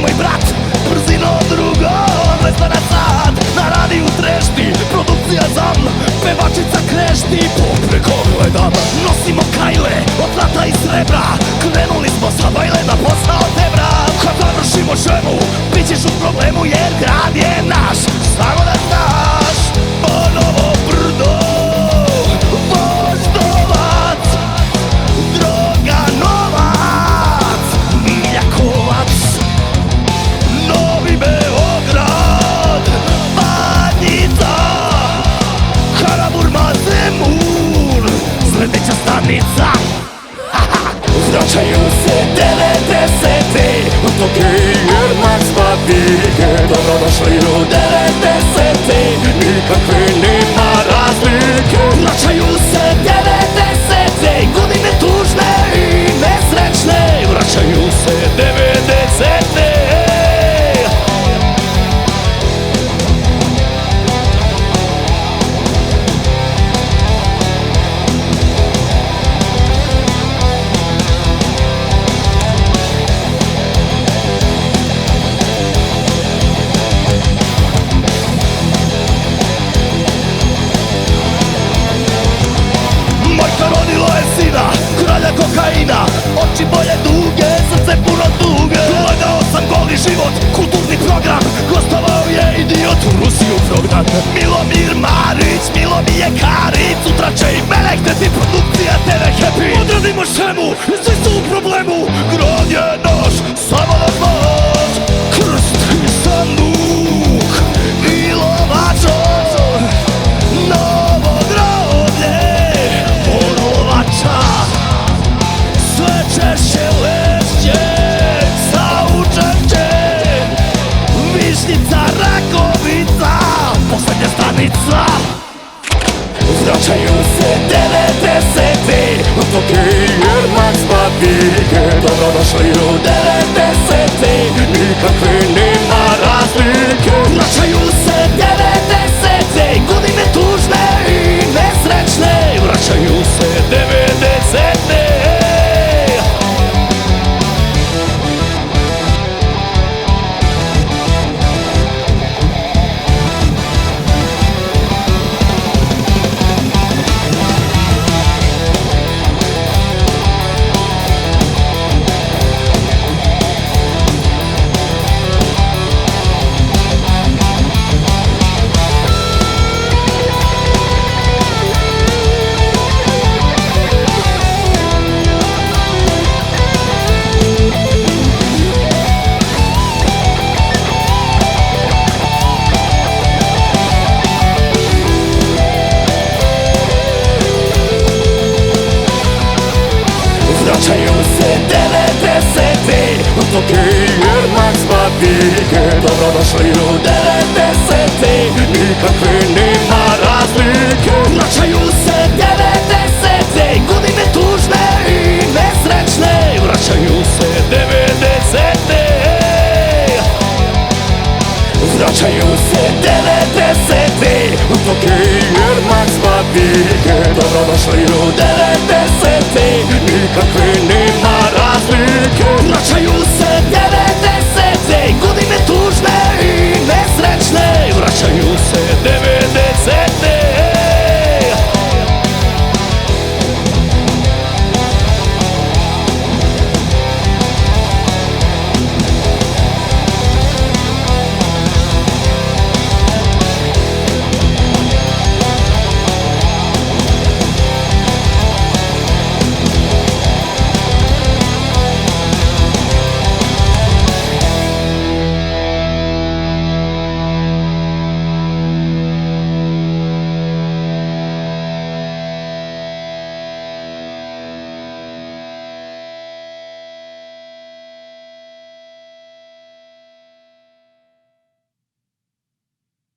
moj brat, brzino drugo, 200 na sat. Na radiju trešti, produkcija zam, pevačica krešti, popreko gledam. Nosimo kajle od zlata i srebra, krenuli smo sa bajle na posao tebra. Kad završimo žemu, bit ćeš u problemu jer grad je naš, samo da znaš. Ponovo brdo, Voždovac, droga, novac, Miljakovac, Novi Beograd, Banjica, Karaburma, Zemun, sledeća stanica. Vraćaju se 90-ti, dok je Jermac papike. Dobrodošli u 90-ti, nikakve nema razlike. Vraćaju se 90-ti, godine tužne i nesrećne. Vraćaju se 90-ti. Rodilo je sina, kralja kokaina, oči boje duge, srce puno tuge. Gledao sam Goli život, kulturni program, gostovao je idiot u Rusiju program. Milomir Marić, Milomije Karić, sutra će i mene hteti produkcija TV Happy. Odradimo šemu, svi su u problemu, grad je naš, samo da znaš. Krst i sanduk i lovačor, novo groblje sve češće lešće, saučešće, Višnjica, Rakovica, poslednja stanica. Vraćaju se 90-ti, dok je Jermac papike. Dobrodošli u 90-ti, nikakve nema razlike. Vraćaju se 90-ti, godine tužne i nesrećne. Vraćaju se 90-ti. Vraćaju se 90-ti, dok je Jermac papike. Dobrodošli u 90-ti, nikakve nema razlike. Vraćaju se 90-ti, godine tužne i nesrećne. Vraćaju se 90-ti. Vraćaju se 90-ti, dok je Jermac papike. Dobrodošli u 90-ti, nikakve